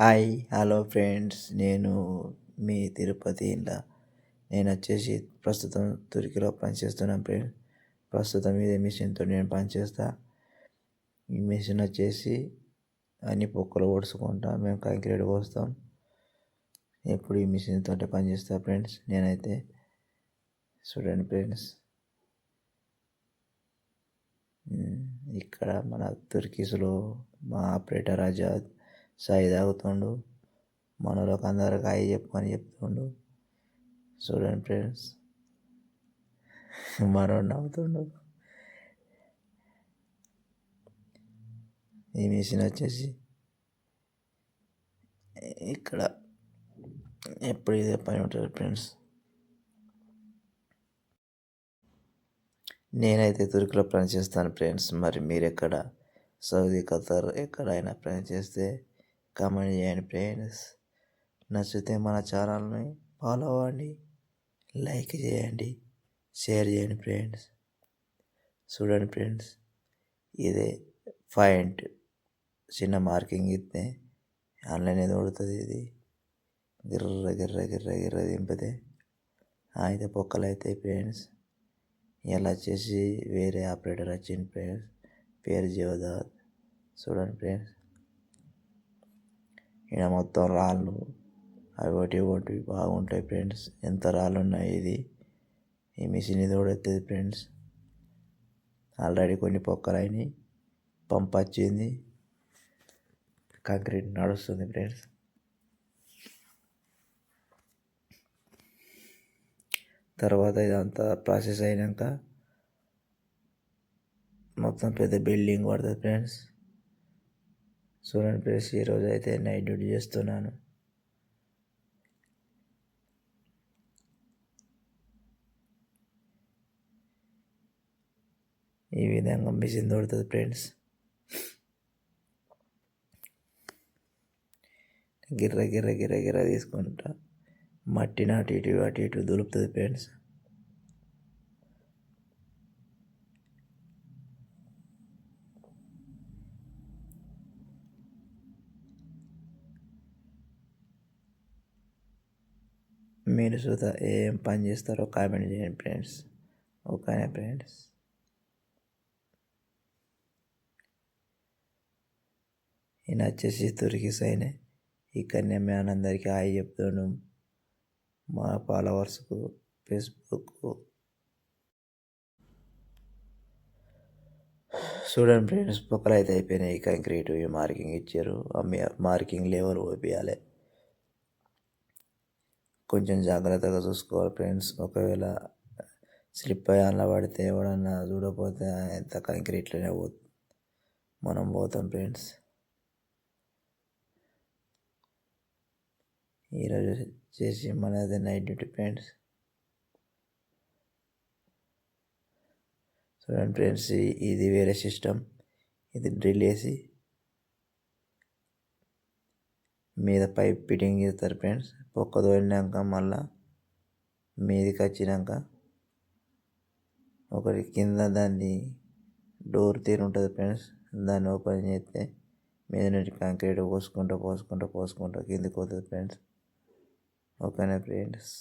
Hi hello friends, నేను మీ తిరుపతి ఇంట్లో నేను వచ్చేసి ప్రస్తుతం తుర్కీలో పనిచేస్తున్నాను ఫ్రెండ్స్. ప్రస్తుతం ఇదే మిషన్తో నేను పనిచేస్తా. ఈ మిషన్ వచ్చేసి అన్ని పొక్కలు ఓడుచుకుంటా మేము కాంక్రీట్ పోస్తాం. ఎప్పుడు ఈ మిషన్తో పనిచేస్తా ఫ్రెండ్స్. నేనైతే చూడండి ఫ్రెండ్స్, ఇక్కడ మన తుర్కీస్లో మా ఆపరేటర్ ఆజాద్ సాయి తాగుతుండు. మనలోకి అందరికి హాయ్ చెప్పుకొని చెప్తుండు. చూడండి ఫ్రెండ్స్, మనోడు నవ్వుతుండు. ఈ మిషన్ వచ్చేసి ఇక్కడ ఎప్పుడు ఇదే పని ఉంటుంది ఫ్రెండ్స్. నేనైతే తుర్కీలో పని చేస్తాను ఫ్రెండ్స్. మరి మీరు ఎక్కడ, సౌదీ, ఖతర్ ఎక్కడైనా పని చేస్తే కామెంట్ చేయండి ఫ్రెండ్స్. నచ్చితే మన ఛానల్ని ఫాలో అవ్వండి, లైక్ చేయండి, షేర్ చేయండి ఫ్రెండ్స్. చూడండి ఫ్రెండ్స్, ఇదే పాయింట్ చిన్న మార్కింగ్ ఇస్తే ఆన్లైన్ ఏదో కొడుతుంది. ఇది గిర్ర గిర్ర గిర్ర గిర్ర దింపితే అయితే పొక్కలు అవుతాయి ఫ్రెండ్స్. ఇలా వచ్చేసి వేరే ఆపరేటర్ వచ్చింది ఫ్రెండ్స్, పేరు జీవదాత్. చూడండి ఫ్రెండ్స్, ఇక్కడ మొత్తం రాళ్ళు అవి ఒకటి బాగుంటాయి ఫ్రెండ్స్. ఎంత రాళ్ళు ఉన్నాయి. ఇది ఈ మిషన్ ఇది కూడా ఎత్తుంది ఫ్రెండ్స్. ఆల్రెడీ కొన్ని పొక్కలు అయినాయి, పంప్ వచ్చింది, కాంక్రీట్ నడుస్తుంది ఫ్రెండ్స్. తర్వాత ఇదంతా ప్రాసెస్ అయినాక మొత్తం పెద్ద బిల్డింగ్ పడుతుంది ఫ్రెండ్స్. చూడండి ఫ్రెండ్స్, ఈరోజు అయితే నైట్ డ్యూటీ చేస్తున్నాను. ఈ విధంగా మిషన్ దొరుకుతుంది ఫ్రెండ్స్. గిర్ర గిర్ర గిర్ర గిర్ర తీసుకుంటా మట్టిని అటు ఇటు దులుపుతుంది ఫ్రెండ్స్. మీరు సుతా ఏం పని చేస్తారో కామెంట్ చేయండి ఫ్రెండ్స్. ఓకేనా ఫ్రెండ్స్? ఈయన వచ్చేసి తుర్కీ సైనే. ఇక్కడనే మీ అందరికీ హాయ్ చెప్తాను, మా ఫాలోవర్స్కు ఫేస్బుక్. చూడండి ఫ్రెండ్స్, పొక్కలు అయితే అయిపోయినాయి. కాంక్రీట్ మార్కింగ్ ఇచ్చారు. మార్కింగ్ లెవెల్ ఓపియాలి. కొంచెం జాగ్రత్తగా చూసుకోవాలి ఫ్రెండ్స్. ఒకవేళ స్లిప్ అయ్యి అలా పడితే ఎవడన్నా చూడకపోతే ఎంత కాంక్రీట్లోనే మనం పోతాం ఫ్రెండ్స్. ఈరోజు చేసి మనది నైట్ డ్యూటీ ఫ్రెండ్స్. చూడండి ఫ్రెండ్స్, ఇది వేరే సిస్టమ్. ఇది డ్రిల్ వేసి మీద పైప్ ఫిట్టింగ్ చేస్తారు ఫ్రెండ్స్. పొక్క తోలినాక మళ్ళా మీదికి వచ్చినాక ఒకటి కింద దాన్ని డోర్ తీరు ఉంటుంది ఫ్రెండ్స్. దాన్ని ఓపెన్ చేస్తే మీద నుండి కాంక్రీట్ పోసుకుంటూ కిందికి పోతుంది ఫ్రెండ్స్. ఓకేనా ఫ్రెండ్స్?